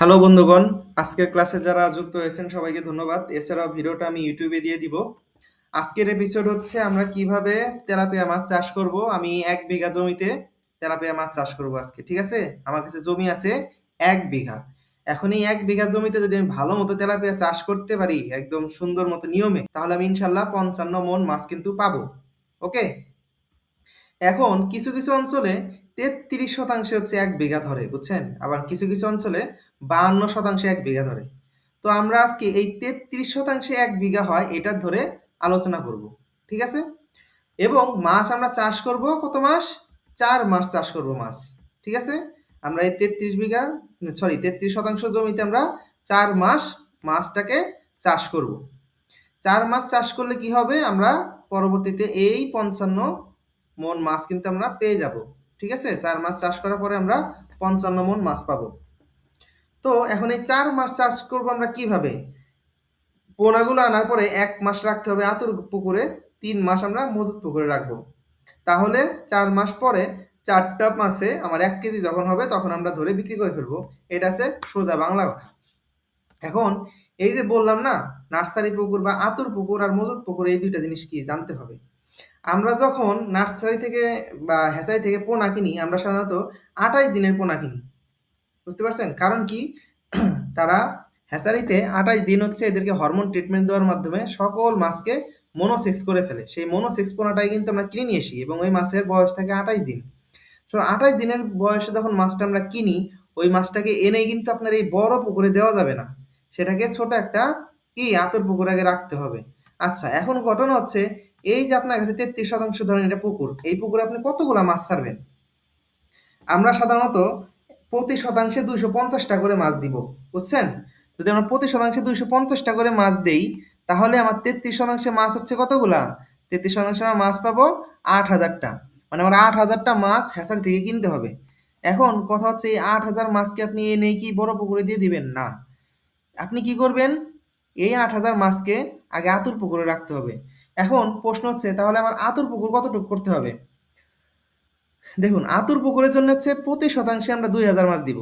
Hello বন্ধুগণ, আজকের ক্লাসে যারা যুক্ত হয়েছেন সবাইকে ধন্যবাদ। এছাড়াও ভিডিওটা আমি ইউটিউবে দিয়ে দিব। আজকের এপিসোড হচ্ছে আমরা কিভাবে তেলাপিয়া মাছ চাষ করব। আমি 1 বিঘা জমিতে তেলাপিয়া মাছ চাষ করব আজকে, ঠিক আছে? আমার কাছে জমি আছে 1 বিঘা। এখন এই 1 বিঘা জমিতে যদি আমি ভালো মতো তেলাপিয়া চাষ করতে পারি একদম সুন্দর মতো নিয়মে, তাহলে আমি ইনশাল্লাহ 55 মণ মাছ কিন্তু পাবো। ওকে, এখন কিছু কিছু অঞ্চলে 33% হচ্ছে 1 বিঘা ধরে, বুঝছেন? আবার কিছু কিছু অঞ্চলে 52% 1 বিঘা ধরে। তো আমরা আজকে এই 33% 1 বিঘা হয় এটা ধরে আলোচনা করব, ঠিক আছে? এবং মাছ আমরা চাষ করব কত মাস? 4 মাস চাষ করব মাছ, ঠিক আছে? আমরা এই 33 শতাংশ জমিতে আমরা 4 মাস মাছটাকে চাষ করব। 4 মাস চাষ করলে কি হবে? আমরা পরবর্তীতে এই 55 মণ মাছ কিন্তু আমরা পেয়ে যাব, ঠিক আছে? 4 মাস চাষ করার পরে আমরা 55 মণ মাছ পাবো। তো এখন এই 4 মাস চাষ করব আমরা কিভাবে? পোনাগুলো আনার পরে 1 মাস রাখতে হবে আতুর পুকুরে, 3 মাস আমরা মজুত পুকুরে রাখবো। তাহলে 4 মাস পরে 4টা মাছে আমার 1 কেজি যখন হবে তখন আমরা ধরে বিক্রি করে ফেলবো। এটা হচ্ছে সোজা বাংলা কথা। এখন এই যে বললাম না, নার্সারি পুকুর বা আতুর পুকুর আর মজুত পুকুর, এই দুইটা জিনিস কি জানতে হবে। আমরা যখন নার্সারি থেকে বা হ্যাচারি থেকে পোনা কিনি, আমরা সাধারণত 28 দিনের পোনা কিনি, বুঝতে পারছেন? কারণ কি? তারা হ্যাচারিতে 28 দিন হচ্ছে এদেরকে হরমোন ট্রিটমেন্ট দেওয়ার মাধ্যমে সকল মাছকে মনোসেক্স করে ফেলে। সেই মনোসেক্স পোনাটাই কিন্তু আমরা কিনে নিয়ে আসি এবং ওই মাছের বয়স থাকে 28 দিন। সো 28 দিনের বয়সে যখন মাছটা আমরা কিনি, ওই মাছটাকে এনেই কিন্তু আপনার এই বড় পুকুরে দেওয়া যাবে না। সেটাকে ছোট একটা কি আতর পুকুর আগে রাখতে হবে। আচ্ছা, এখন ঘটনা হচ্ছে এই যে আপনার কাছে 33% ধরেন এটা পুকুর, এই পুকুরে আপনি কতগুলা মাছ ছাড়বেন? আমরা সাধারণত প্রতি শতাংশে 250টা করে মাছ দিব, বুঝছেন? যদি আমরা প্রতি শতাংশে 250টা করে মাছ দেই, তাহলে আমার 33% মাছ হচ্ছে কতগুলা? 33% আমরা মাছ পাবো 8,000টা। মানে আমার 8,000টা মাছ হ্যাচারি থেকে কিনতে হবে। এখন কথা হচ্ছে এই 8,000 মাছকে আপনি এনে কি বড় পুকুরে দিয়ে দিবেন? না। আপনি কি করবেন? এই 8,000 মাছকে আগে আতুর পুকুরে রাখতে হবে। এখন প্রশ্ন হচ্ছে তাহলে আমার আতুর পুকুর কতটুকু করতে হবে? দেখুন, আতুর পুকুরের জন্য হচ্ছে প্রতি শতাংশে আমরা 2,000 মাছ দিব।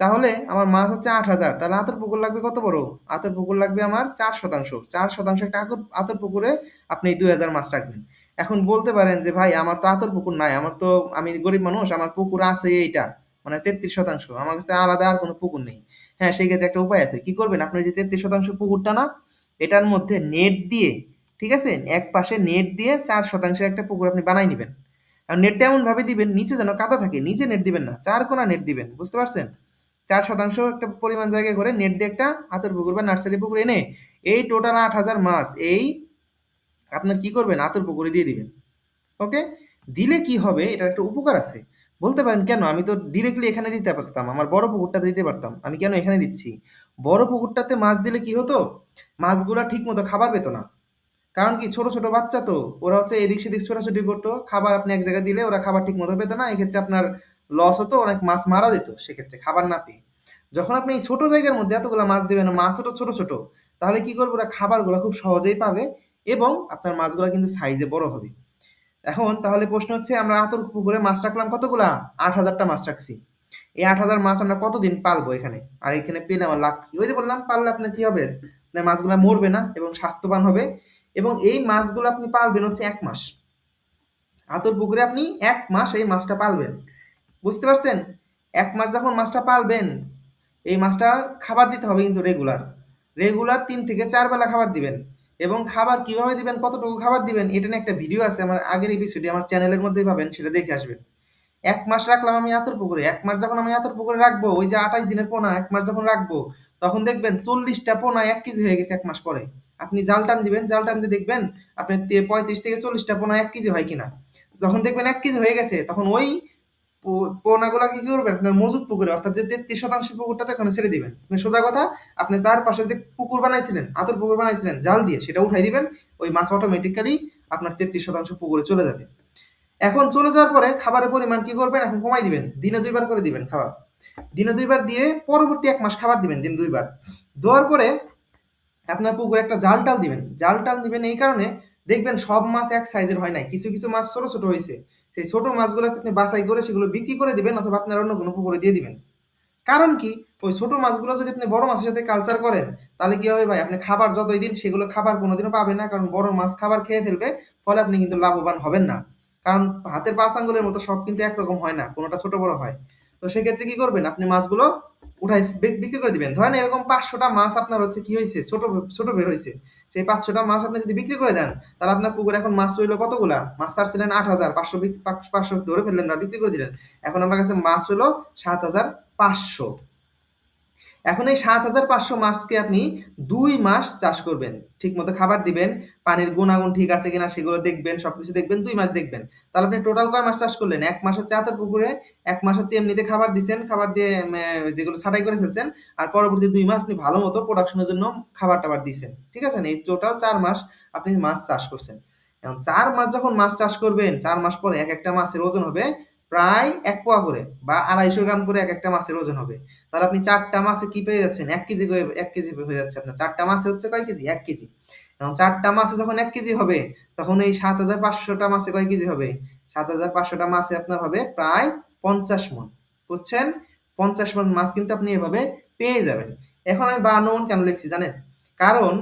তাহলে আমার মাছ হচ্ছে 8,000, তাহলে আতুর পুকুর লাগবে কত বড়? আতুর পুকুর লাগবে আমার 4%। 4% একটা আতুর পুকুরে আপনি 2,000 মাছ রাখবেন। এখন বলতে পারেন যে ভাই আমার তো আতুর পুকুর নাই, আমি গরিব মানুষ, আমার পুকুর আছে এইটা, মানে 33%, আমার কাছে আলাদা আর কোনো পুকুর নেই। হ্যাঁ, সেই ক্ষেত্রে একটা উপায় আছে। কি করবেন? আপনার যে 33% পুকুরটা না, এটার মধ্যে নেট দিয়ে, ঠিক আছে, এক পাশে নেট দিয়ে 4% একটা পুকুর আপনি বানাই নেবেন। আর নেটটা এমন ভাবে দিবেন নিচে যেন কাদা থাকে, নিচে নেট দিবেন না, 4 কোনা নেট দিবেন, বুঝতে পারছেন? 4% একটা পরিমাণ জায়গায় করে নেট দিয়ে একটা আতর পুকুর বা নার্সারি পুকুর এনে এই টোটাল 8,000 মাছ এই আপনার কি করবেন? আতর পুকুরে দিয়ে দিবেন। ওকে, দিলে কি হবে? এটার একটা উপকার আছে। বলতে পারেন কেন? আমি তো ডিরেক্টলি এখানে দিতে পারতাম, আমার বড় পুকুরটাতে দিতে পারতাম, আমি কেন এখানে দিচ্ছি? বড় পুকুরটাতে মাছ দিলে কি হতো? মাছগুলা ঠিক মতো খাবার পেত না। কারণ কি, ছোট ছোট বাচ্চা তো, ওরা হচ্ছে এদিক সেদিক ছোটাছুটি করতো, খাবার আপনি এক জায়গায় দিলে ওরা খাবার ঠিক মতো পেতো না, এক্ষেত্রে আপনার লস হতো, অনেক মাছ মারা যেত সেক্ষেত্রে খাবার না পেয়ে। যখন আপনি এই ছোট জায়গার মধ্যে এতগুলো মাছ দিবেন, মাছ ছোট ছোট ছোট, তাহলে কি করবে? ওরা খাবারগুলো খুব সহজেই পাবে এবং আপনার মাছগুলো কিন্তু সাইজে বড় হবে। এখন তাহলে প্রশ্ন হচ্ছে, আমরা আতর পুকুরে মাছ রাখলাম কতগুলা? 8,000টা মাছ রাখছি। এই 8,000 মাছ আমরা কতদিন পালবো এখানে? আর এখানে পেলে আমার লাভ কি? ওই যে বললাম, পাললে আপনার কি হবে? আপনার মাছগুলো মরবে না এবং স্বাস্থ্যবান হবে। এবং এই মাছগুলো আপনি পালবেন হচ্ছে 1 মাস। আতর পুকুরে আপনি 1 মাস এই মাছটা পালবেন, বুঝতে পারছেন? 1 মাস যখন মাছটা পালবেন, এই মাছটা খাবার দিতে হবে কিন্তু রেগুলার। রেগুলার 3 থেকে 4 বেলা খাবার দিবেন। এবং খাবার কিভাবে দিবেন, কতটুকু খাবার দিবেন, এটা নিয়ে একটা ভিডিও আছে আমার আগের এপিসোডে, আমার চ্যানেলের মধ্যেই পাবেন, সেটা দেখে আসবেন। 1 মাস রাখলাম আমি আতর পুকুরে, 1 মাস যখন আমি আতর পুকুরে রাখবো, ওই যে 28 দিনের পোনা 1 মাস যখন রাখবো, তখন দেখবেন 40টা পোনা 1 কেজি হয়ে গেছে 1 মাস পরে। আপনি জাল টান দিবেন, জাল টান দিয়ে দেখবেন আপনি 35 থেকে 40টা পোনা 1 কেজি হয় কিনা। যখন দেখবেন 1 কেজি হয়ে গেছে, তখন ওই পোনাগুলা কি করবেন? আপনার মজুত পুকুরে, অর্থাৎ যে 33% পুকুরটাতে ওখানে ছেড়ে দিবেন। আপনি সোজা কথা, আপনি চারপাশে যে পুকুর বানাইছিলেন, আতর পুকুর বানাইছিলেন জাল দিয়ে, সেটা উঠাই দিবেন। ওই মাছ অটোমেটিক্যালি আপনার 33% পুকুরে চলে যাবে। এখন চলে যাওয়ার পরে খাবারের পরিমাণ কি করবেন? এখন কমাই দিবেন, দিনে 2 বার করে দিবেন খাবার। দিনে 2 বার দিয়ে পরবর্তী 1 মাস খাবার দিবেন দিন 2 বার। দেওয়ার পরে আপনার পুকুরে একটা জাল টাল দিবেন। জাল টাল দিবেন এই কারণে, দেখবেন সব মাছ এক সাইজের হয় নাই, কিছু কিছু মাছ ছোট ছোট হয়েছে। সেই ছোট মাছগুলোকে আপনি বাছাই করে সেগুলো বিক্রি করে দিবেন, অথবা আপনার অন্য কোনো পুকুরে দিয়ে দিবেন। কারণ কি, ওই ছোট মাছগুলো যদি আপনি বড় মাছের সাথে কালচার করেন, তাহলে কি হবে ভাই, আপনি খাবার যতই দিন সেগুলো খাবার কোনোদিনও পাবেন না, কারণ বড় মাছ খাবার খেয়ে ফেলবে, ফলে আপনি কিন্তু লাভবান হবেন না। কারণ হাতের পাঁচ আঙ্গুলের মতো সব কিন্তু একরকম হয় না, কোনোটা ছোট বড় হয়। তো সেক্ষেত্রে কি করবেন, আপনি মাছগুলো উঠাই বিক্রি করে দিবেন। ধরেন এরকম 500টা মাছ আপনার হচ্ছে কি হয়েছে, ছোট ছোট বের হয়েছে, সেই 500টা মাছ আপনি যদি বিক্রি করে দেন, তাহলে আপনার পুকুরে এখন মাছ রইলো কতগুলা, মাছ ছাড়ছিলেন 8,000, 500 ধরে ফেললেন না, বিক্রি করে দিলেন। এখন আপনার কাছে মাছ হলো 7,500। এখন এই 7,500 মাছকে আপনি 2 মাস চাষ করবেন, ঠিক মতো খাবার দিবেন, পানির গুণাগুণ ঠিক আছে কিনা সেগুলো দেখবেন, সবকিছু দেখবেন, 2 মাস দেখবেন। তাহলে আপনি টোটাল কয় মাস চাষ করলেন, 1 মাস হচ্ছে আতর পুকুরে, 1 মাস হচ্ছে এমনিতে খাবার দিচ্ছেন, খাবার দিয়ে যেগুলো ছাটাই করে ফেলছেন, আর পরবর্তী 2 মাস আপনি ভালো মতো প্রোডাকশনের জন্য খাবার টাবার দিচ্ছেন, ঠিক আছে? এই টোটাল 4 মাস আপনি মাছ চাষ করছেন। এখন 4 মাস যখন মাছ চাষ করবেন, 4 মাস পরে এক একটা মাছের ওজন হবে প্রায় 1 পোয়া করে, বা 250 গ্রাম করে এক একটা মাছের ওজন হবে। তাহলে আপনি 4টা মাছে কি পেয়ে যাচ্ছেন, 1 কেজি করে, 1 কেজি হয়ে যাচ্ছে আপনার। 4টা মাছে হচ্ছে কয় কেজি, 1 কেজি। এবং 4টা মাছে যখন 1 কেজি হবে, তখন এই 7,500টা মাছে কয় কেজি হবে, 7,500টা মাছে আপনার হবে প্রায় 50 মণ। বুঝছেন? 50 মণ মাছ কিন্তু আপনি এভাবে পেয়ে যাবেন। এখন আমি 52 মণ কেন লিখছি জানেন? কারণ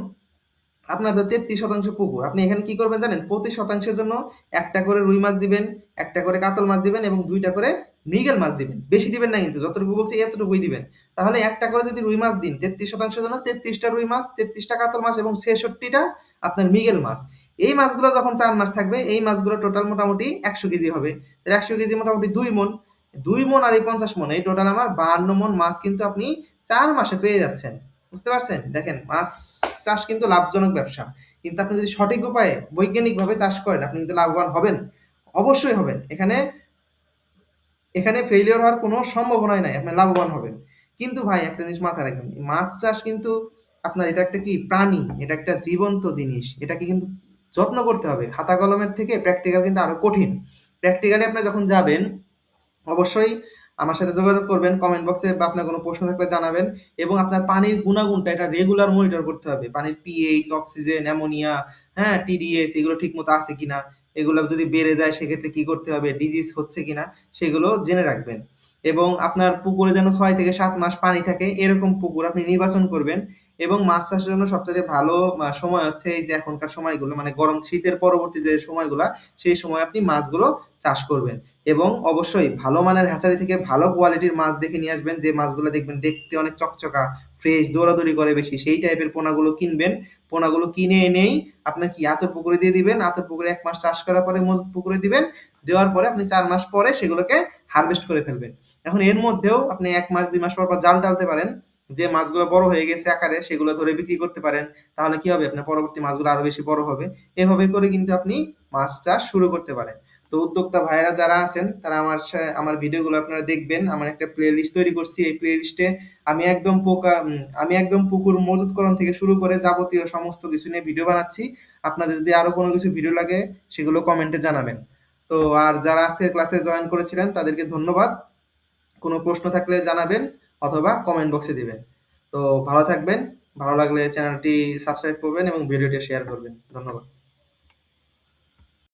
আপনার তো 33% পুকুর, আপনি এখানে কি করবেন জানেন, প্রতি শতাংশের জন্য একটা করে রুই মাছ দিবেন, একটা করে কাতল মাছ দিবেন, এবং 2টা করে মৃগেল মাছ দিবেন। বেশি দিবেন না কিন্তু, যতটুকু বলছি এতটুকুই দিবেন। তাহলে একটা করে যদি রুই মাছ দিন, 33% জন্য 33টা রুই মাছ, 33টা কাতল মাছ, এবং 66টা আপনার মৃগেল মাছ। এই মাছগুলো যখন 4 মাস থাকবে, এই মাছগুলো টোটাল মোটামুটি 100 কেজি হবে। তাহলে 100 কেজি মোটামুটি 2 মণ। 2 মণ আর এই 50 মণ, এই টোটাল আমার 52 মণ মাছ কিন্তু আপনি 4 মাসে পেয়ে যাচ্ছেন। বুঝতে পারছেন? দেখেন, মাছ চাষ কিন্তু লাভজনক ব্যবসা। কিন্তু আপনি যদি সঠিক উপায়ে বৈজ্ঞানিকভাবে চাষ করেন, আপনি কিন্তু লাভবান হবেন। অবশ্যই হবেন। এখানে এখানে ফেইলিওর হওয়ার কোনো সম্ভাবনাই নাই। আপনি লাভবান হবেন। কিন্তু ভাই একটা জিনিস মাথায় রাখবেন। মাছ চাষ কিন্তু আপনার এটা একটা কি প্রাণী, এটা একটা জীবন্ত জিনিস। এটাকে কিন্তু যত্ন করতে হবে। খাতা কলমের থেকে প্র্যাকটিক্যাল কিন্তু আরো কঠিন। প্র্যাকটিক্যালি আপনি যখন যাবেন, অবশ্যই আমার সাথে যোগাযোগ করবেন, কমেন্ট বক্সে, বা আপনার কোনো প্রশ্ন থাকলে জানাবেন। এবং আপনার পানির গুণাগুণটা এটা রেগুলার মনিটর করতে হবে। পানির পিএইচ, অক্সিজেন, অ্যামোনিয়া, হ্যাঁ, টিডিএস এগুলো ঠিকমতো আছে কিনা, এগুলো যদি বেড়ে যায় সেক্ষেত্রে কি করতে হবে, ডিজিজ হচ্ছে কিনা সেগুলো জেনে রাখবেন। এবং আপনার পুকুরে যেন 6 থেকে 7 মাস পানি থাকে, এরকম পুকুর আপনি নির্বাচন করবেন। এবং মাছ চাষের জন্য সবচেয়ে ভালো সময় হচ্ছে এই যে এখনকার সময়গুলো, মানে গরম শীতের পরবর্তী যে সময়গুলা, সেই সময় আপনি মাছগুলো চাষ করবেন। এবং অবশ্যই ভালো মানের হ্যাচারি থেকে ভালো কোয়ালিটির মাছ দেখে নিয়ে আসবেন, যে মাছগুলো দেখবেন দেখতে অনেক চকচকা, ফ্রেশ, দৌড়াদৌড়ি করে বেশি, সেই টাইপের পোনাগুলো কিনবেন। পোনাগুলো কিনে এনেই আপনার কি আতর পুকুরে দিয়ে দিবেন, আতর পুকুরে 1 মাস চাষ করার পরে মজুদ পুকুরে দিবেন, দেওয়ার পরে আপনি 4 মাস পরে সেগুলোকে হারভেস্ট করে ফেলবেন। এখন এর মধ্যেও আপনি 1 মাস 2 মাস পর পর জাল টালতে পারেন, যে মাছগুলো বড় হয়ে গেছে আকারে সেগুলো ধরে বিক্রি করতে পারেন। তাহলে কি হবে, আপনার পরবর্তী মাছগুলো আরো বেশি বড় হবে। এভাবে করে কিন্তু আপনি মাছ চাষ শুরু করতে পারেন। তো উদ্যোক্তা ভাইয়েরা যারা আছেন, তারা আমার ভিডিওগুলো আপনারা দেখবেন। আমার একটা প্লে লিস্ট তৈরি করছি, এই প্লে লিস্টে আমি একদম পুকুর মজুতকরণ থেকে শুরু করে যাবতীয় সমস্ত কিছু নিয়ে ভিডিও বানাচ্ছি। আপনাদের যদি আরো কোনো কিছু ভিডিও লাগে, সেগুলো কমেন্টে জানাবেন। তো আর যারা আজকের ক্লাসে জয়েন করেছিলেন তাদেরকে ধন্যবাদ। কোনো প্রশ্ন থাকলে জানাবেন, অথবা কমেন্ট বক্সে দিবেন। তো ভালো থাকবেন। ভালো লাগলে চ্যানেলটি সাবস্ক্রাইব করবেন এবং ভিডিওটি শেয়ার করবেন। ধন্যবাদ।